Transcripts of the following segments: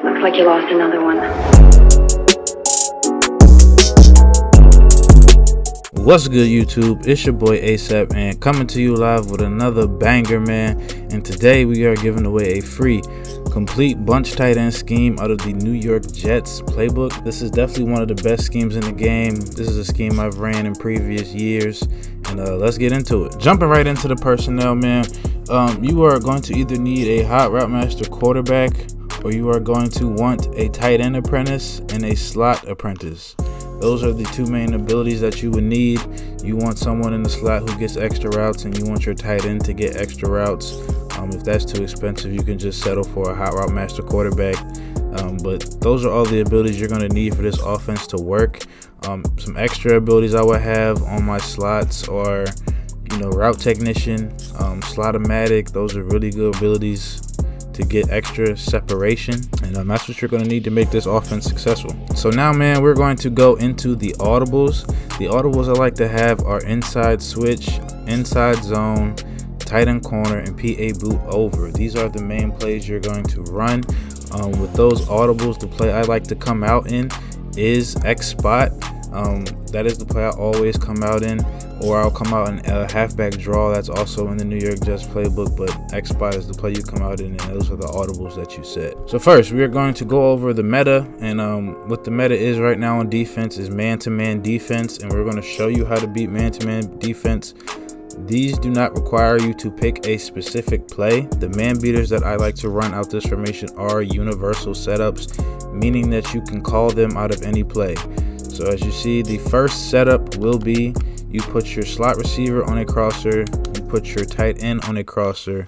Looks like you lost another one. What's good, YouTube? It's your boy ASAP, and coming to you live with another banger, man. And today we are giving away a free complete bunch tight end scheme out of the New York Jets playbook. This is definitely one of the best schemes in the game. This is a scheme I've ran in previous years, and let's get into it. Jumping right into the personnel, man. You are going to either need a hot route master quarterback, or you are going to want a tight end apprentice and a slot apprentice. Those are the two main abilities that you would need. You want someone in the slot who gets extra routes, and you want your tight end to get extra routes. If that's too expensive, you can just settle for a hot route master quarterback. But those are all the abilities you're going to need for this offense to work. Some extra abilities I would have on my slots are, route technician, slot-o-matic. Those are really good abilities to get extra separation, and that's what you're going to need to make this offense successful. So now, man, we're going to go into the audibles. The audibles I like to have are inside switch, inside zone, tight end corner, and PA boot over. These are the main plays you're going to run. With those audibles, the play I like to come out in is X spot. That is the play I always come out in, or I'll come out in a halfback draw. That's also in the New York Jets playbook, but X spot is the play you come out in, and those are the audibles that you set. So first, we are going to go over the meta, and what the meta is right now on defense is man-to-man defense, and we're going to show you how to beat man-to-man defense. These do not require you to pick a specific play. The man beaters that I like to run out this formation are universal setups, meaning that you can call them out of any play. So as you see, the first setup will be you put your slot receiver on a crosser, you put your tight end on a crosser,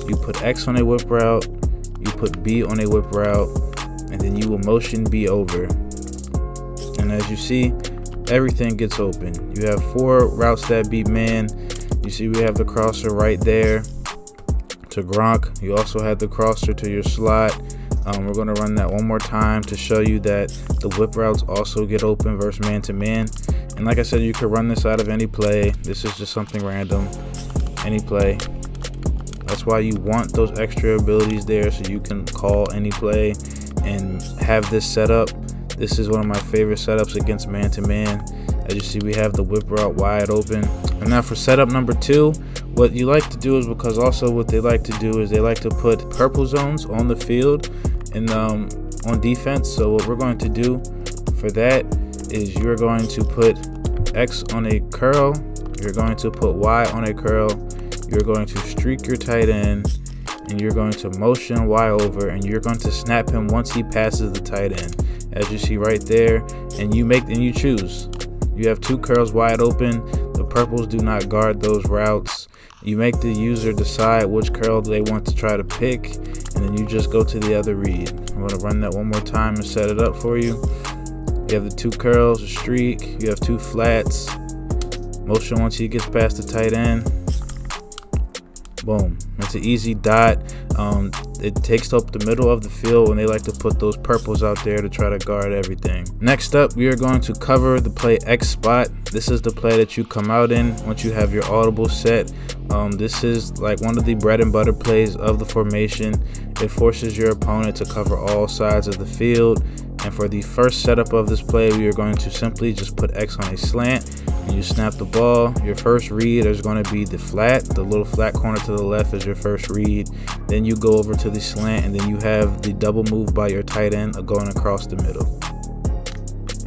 you put X on a whip route, you put B on a whip route, and then you will motion B over. And as you see, everything gets open. You have 4 routes that beat man. You see we have the crosser right there to Gronk. You also have the crosser to your slot. We're going to run that one more time to show you that the whip routes also get open versus man-to-man. And like I said, you could run this out of any play. This is just something random, any play. That's why you want those extra abilities there, so you can call any play and have this set up. This is one of my favorite setups against man-to-man. As you see, we have the whip route wide open. And now for setup number 2, what you like to do is, because also what they like to do is they like to put purple zones on the field and on defense. So what we're going to do for that is you're going to put X on a curl, you're going to put Y on a curl, you're going to streak your tight end, and you're going to motion Y over, and you're going to snap him once he passes the tight end, as you see right there. And you choose. You have 2 curls wide open. The purples do not guard those routes. You make the user decide which curl they want to try to pick, and then you just go to the other read. I'm going to run that one more time and set it up for you. You have the 2 curls, a streak, you have 2 flats, motion once he gets past the tight end. Boom. It's an easy dot. It takes up the middle of the field, and they like to put those purples out there to try to guard everything. Next up, we are going to cover the play X spot. This is the play that you come out in once you have your audible set. This is like one of the bread and butter plays of the formation. It forces your opponent to cover all sides of the field. And for the first setup of this play, we are going to simply just put X on a slant, and you snap the ball. Your first read is going to be the flat. The little flat corner to the left is your first read. Then you go over to the slant, and then you have the double move by your tight end going across the middle.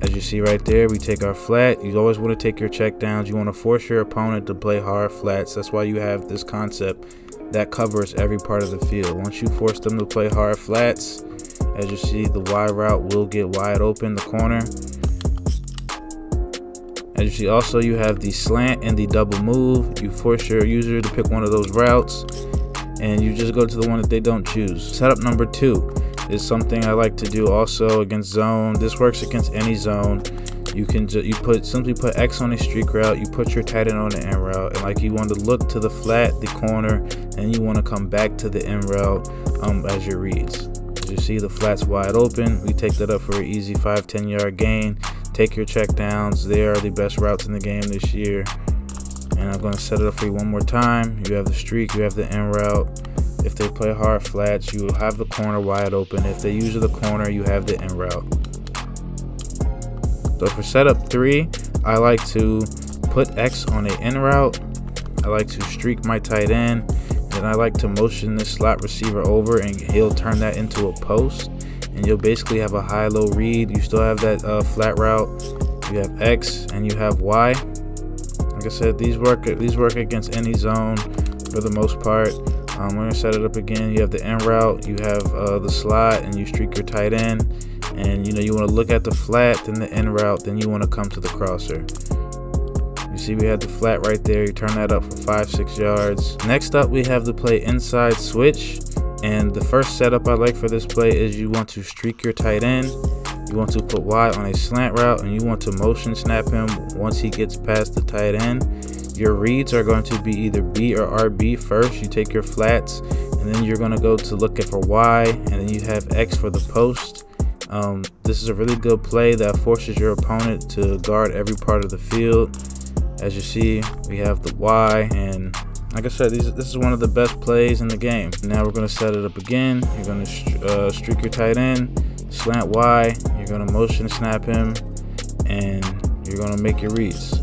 As you see right there, we take our flat. You always want to take your check downs. You want to force your opponent to play hard flats. That's why you have this concept that covers every part of the field. Once you force them to play hard flats, as you see, the Y route will get wide open, the corner. As you see, also you have the slant and the double move. You force your user to pick one of those routes, and you just go to the one that they don't choose. Setup number 2 is something I like to do also against zone. This works against any zone. You can simply put X on a streak route, you put your tight end on the end route, and like you want to look to the flat, the corner, and you want to come back to the end route as your reads. As you see, the flat's wide open. We take that up for an easy 5-10 yard gain. Take your check downs. They are the best routes in the game this year. And I'm going to set it up for you one more time. You have the streak, you have the end route. If they play hard flats, you will have the corner wide open. If they use the corner, you have the in route. So for setup 3, I like to put X on a in route. I like to streak my tight end, and I like to motion this slot receiver over, and he'll turn that into a post, and you'll basically have a high-low read. You still have that flat route. You have X and you have Y. Like I said, these work against any zone for the most part. We're gonna set it up again. You have the in route, you have the slot, and you streak your tight end. And you want to look at the flat, then the in route, then you want to come to the crosser. You see we had the flat right there. You turn that up for 5-6 yards. Next up, we have the play inside switch. And the first setup I like for this play is you want to streak your tight end. You want to put Y on a slant route, and you want to motion snap him once he gets past the tight end. Your reads are going to be either B or RB first. You take your flats, and then you're going to go to look for Y, and then you have X for the post. This is a really good play that forces your opponent to guard every part of the field. As you see, we have the Y, and like I said, this is one of the best plays in the game. Now we're going to set it up again. You're going to streak your tight end, slant Y, you're going to motion snap him, and you're going to make your reads.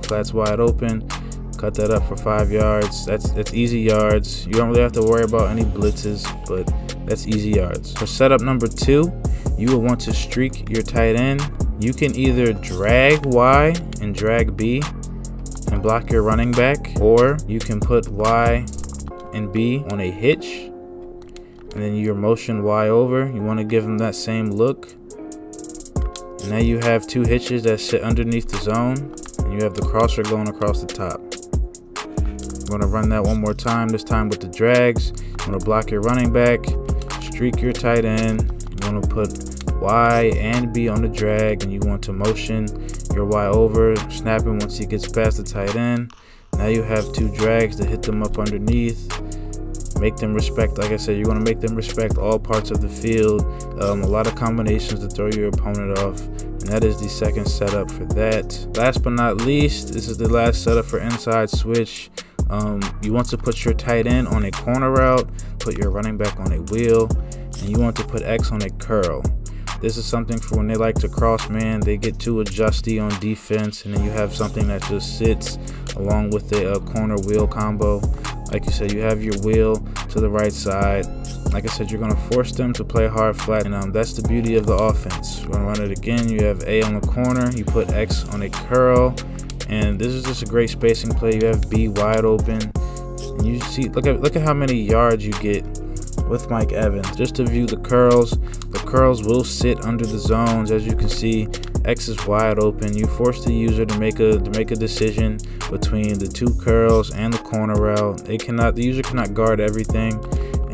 Flats wide open, cut that up for 5 yards. That's easy yards. You don't really have to worry about any blitzes, but that's easy yards. For setup number 2, you will want to streak your tight end. You can either drag Y and drag B and block your running back, or you can put Y and B on a hitch, and then your motion Y over. You want to give them that same look. And now you have 2 hitches that sit underneath the zone, and you have the crosser going across the top. I'm going to run that one more time, this time with the drags. You want to block your running back, streak your tight end. You want to put Y and B on the drag, and you want to motion your Y over, snap him once he gets past the tight end. Now you have 2 drags to hit them up underneath. Make them respect, like I said, you're going to make them respect all parts of the field. A lot of combinations to throw your opponent off, and that is the second setup for that. Last but not least, this is the last setup for inside switch. You want to put your tight end on a corner route, put your running back on a wheel, and you want to put X on a curl. This is something for when they like to cross man, they get too adjusty on defense, and then you have something that just sits along with the corner wheel combo. Like you said, you have your wheel to the right side. Like I said, you're going to force them to play hard flat, and that's the beauty of the offense. We're going to run it again. You have A on the corner, you put X on a curl, and this is just a great spacing play. You have B wide open, and you see, look at how many yards you get with Mike Evans. Just to view the curls will sit under the zones. As you can see, X is wide open. You force the user to make a decision between the 2 curls and the corner route. The user cannot guard everything,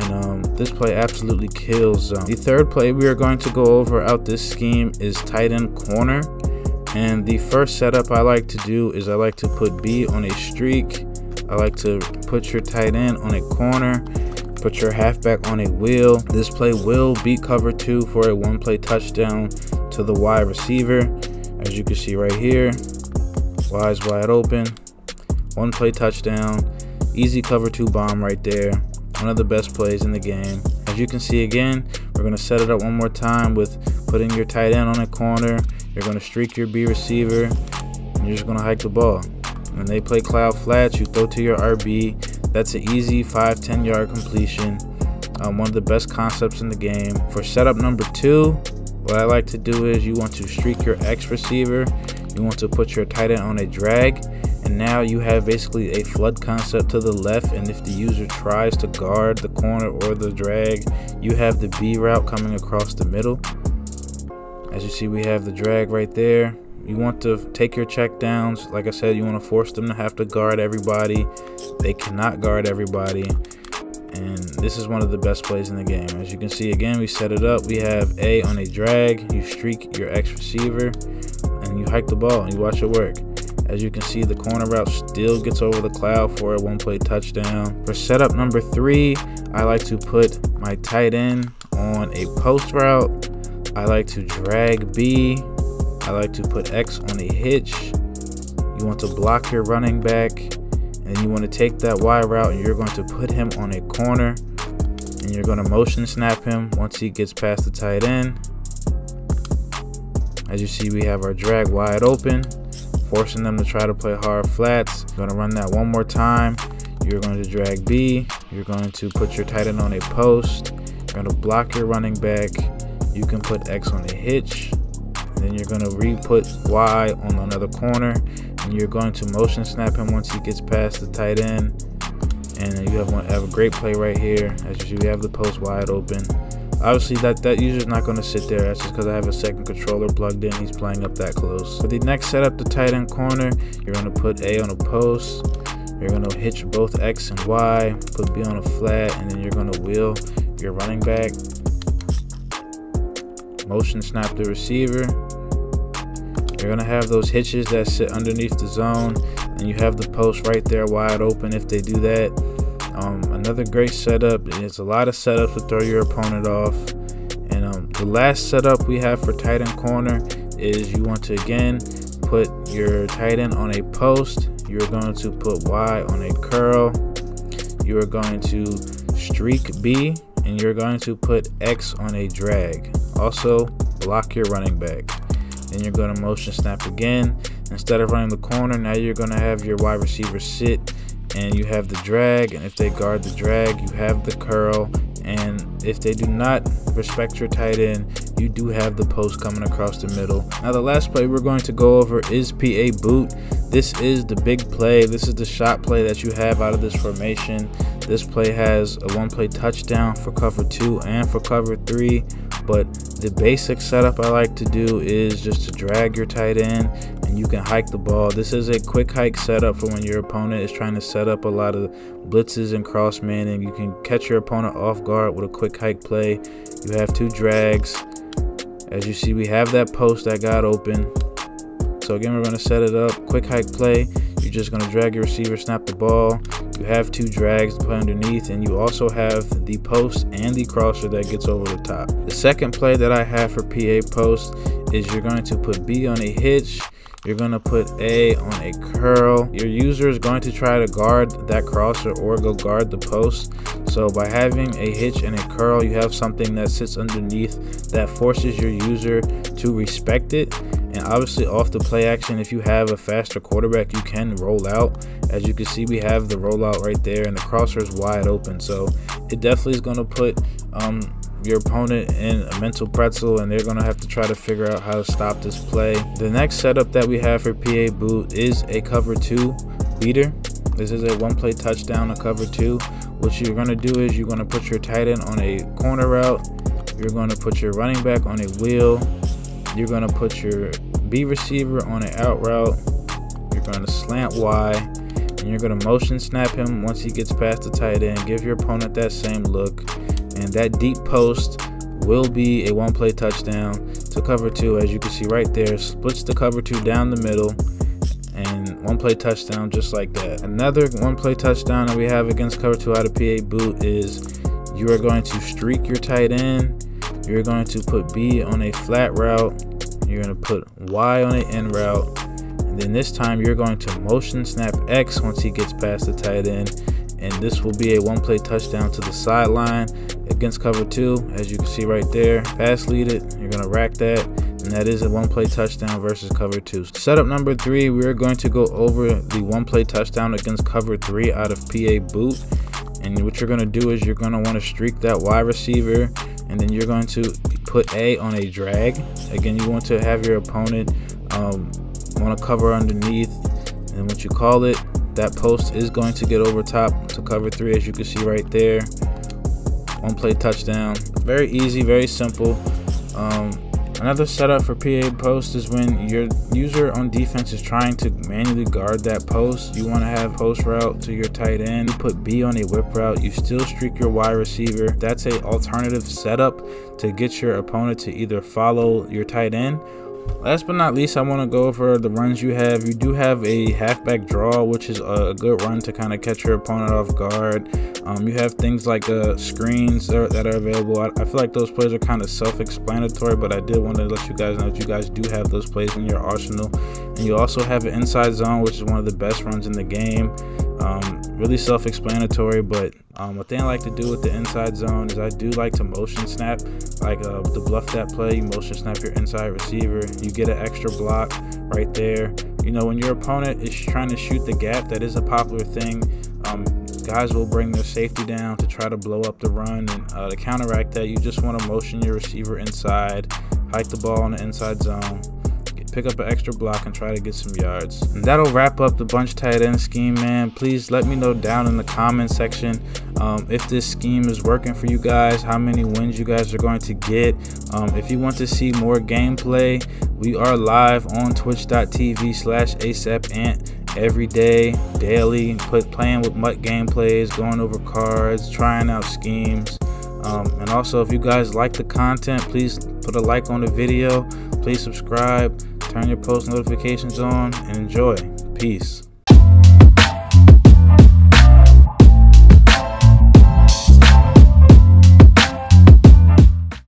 and this play absolutely kills zone. The third play we are going to go over out this scheme is tight end corner. And the first setup I like to do is I like to put B on a streak. I like to put your tight end on a corner, put your halfback on a wheel. This play will beat cover 2 for a 1-play touchdown to the Y receiver. As you can see right here, Y is wide open, 1-play touchdown, easy cover 2 bomb right there. One of the best plays in the game. As you can see again, we're going to set it up one more time with putting your tight end on a corner. You're going to streak your B receiver, and you're just going to hike the ball. When they play cloud flats, you throw to your RB. That's an easy 5-10 yard completion. One of the best concepts in the game. For setup number 2, what I like to do is you want to streak your X receiver. You want to put your tight end on a drag, and now you have basically a flood concept to the left, and if the user tries to guard the corner or the drag, you have the B route coming across the middle. As you see, we have the drag right there. You want to take your check downs. Like I said, you want to force them to have to guard everybody. They cannot guard everybody, and this is one of the best plays in the game. As you can see again, we set it up. We have A on a drag. You streak your X receiver, and you hike the ball, and you watch it work. As you can see, the corner route still gets over the cloud for a 1-play touchdown. For setup number 3, I like to put my tight end on a post route. I like to drag B. I like to put X on a hitch. You want to block your running back, and and you want to take that Y route and you're going to put him on a corner, and you're going to motion snap him once he gets past the tight end. As you see, we have our drag wide open, forcing them to try to play hard flats. You're going to run that one more time. You're going to drag B. You're going to put your tight end on a post. You're going to block your running back. You can put X on a hitch. Then you're going to re-put Y on another corner, and you're going to motion snap him once he gets past the tight end. And you have a great play right here. As you see, we have the post wide open. Obviously, that user's not going to sit there. That's just because I have a second controller plugged in. He's playing up that close. For the next setup, the tight end corner, you're going to put A on a post. You're going to hitch both X and Y, put B on a flat, and then you're going to wheel your running back. Motion snap the receiver. You're going to have those hitches that sit underneath the zone, and you have the post right there wide open if they do that. Another great setup. It's a lot of setups to throw your opponent off. And the last setup we have for tight end corner is you want to again put your tight end on a post. You're going to put Y on a curl. You are going to streak B, and you're going to put X on a drag. Also, block your running back. Then you're going to motion snap again. Instead of running the corner, now you're going to have your wide receiver sit, and you have the drag, and if they guard the drag, you have the curl, and if they do not respect your tight end, you do have the post coming across the middle. Now the last play we're going to go over is PA boot. This is the big play. This is the shot play that you have out of this formation. This play has a one-play touchdown for cover 2 and for cover 3, but the basic setup I like to do is just to drag your tight end, and you can hike the ball. This is a quick hike setup for when your opponent is trying to set up a lot of blitzes and cross manning. You can catch your opponent off guard with a quick hike play. You have 2 drags. As you see, we have that post that got open. So again, we're going to set it up. Quick hike play. You're just going to drag your receiver, snap the ball. You have 2 drags to play underneath, and you also have the post and the crosser that gets over the top. The second play that I have for PA post is you're going to put B on a hitch. You're going to put A on a curl. Your user is going to try to guard that crosser or go guard the post. So by having a hitch and a curl, you have something that sits underneath that forces your user to respect it. And obviously off the play action, if you have a faster quarterback, you can roll out. As you can see, we have the rollout right there, and the crosser is wide open. So it definitely is going to put your opponent in a mental pretzel, and they're going to have to try to figure out how to stop this play. The next setup that we have for PA boot is a cover 2 beater. This is a one-play touchdown to cover 2. What you're going to do is you're going to put your tight end on a corner route. You're going to put your running back on a wheel. You're going to put your B receiver on an out route. You're going to slant Y, and you're going to motion snap him once he gets past the tight end. Give your opponent that same look, and that deep post will be a one-play touchdown to cover 2. As you can see right there, splits the cover 2 down the middle, and one-play touchdown just like that. Another one-play touchdown that we have against cover 2 out of PA boot is you are going to streak your tight end. You're going to put B on a flat route. You're going to put Y on an end route, and then this time you're going to motion snap X once he gets past the tight end, and this will be a one-play touchdown to the sideline against cover 2. As you can see right there, pass lead it, you're going to rack that, and that is a one-play touchdown versus cover 2. Setup number 3, we're going to go over the one-play touchdown against cover 3 out of PA boot. And what you're going to do is you're going to want to streak that wide receiver, and then you're going to put A on a drag. Again, you want to have your opponent want to cover underneath, and what you call it, that post is going to get over top to cover 3, as you can see right there. One-play touchdown. Very easy, very simple. Another setup for PA post is when your user on defense is trying to manually guard that post. You want to have post route to your tight end. You put B on a whip route. You still streak your wide receiver. That's an alternative setup to get your opponent to either follow your tight end Last but not least, I want to go over the runs you have. You do have a halfback draw, which is a good run to kind of catch your opponent off guard. You have things like screens that are available. I feel like those plays are kind of self-explanatory, but I did want to let you guys know that you guys do have those plays in your arsenal. And you also have an inside zone, which is one of the best runs in the game. Really self-explanatory, but one thing I like to do with the inside zone is I do like to motion snap, like to bluff that play. You motion snap your inside receiver, you get an extra block right there. You know, when your opponent is trying to shoot the gap, that is a popular thing. Guys will bring their safety down to try to blow up the run, and to counteract that, you just want to motion your receiver inside, hike the ball in the inside zone, pick up an extra block, and try to get some yards. And that'll wrap up the bunch tight end scheme, man. Please let me know down in the comment section if this scheme is working for you guys, how many wins you guys are going to get. If you want to see more gameplay, we are live on twitch.tv/ASAPAnt every day, daily, playing with MUT gameplays, going over cards, trying out schemes. And also, if you guys like the content, please put a like on the video, please subscribe, turn your post notifications on, and enjoy. Peace.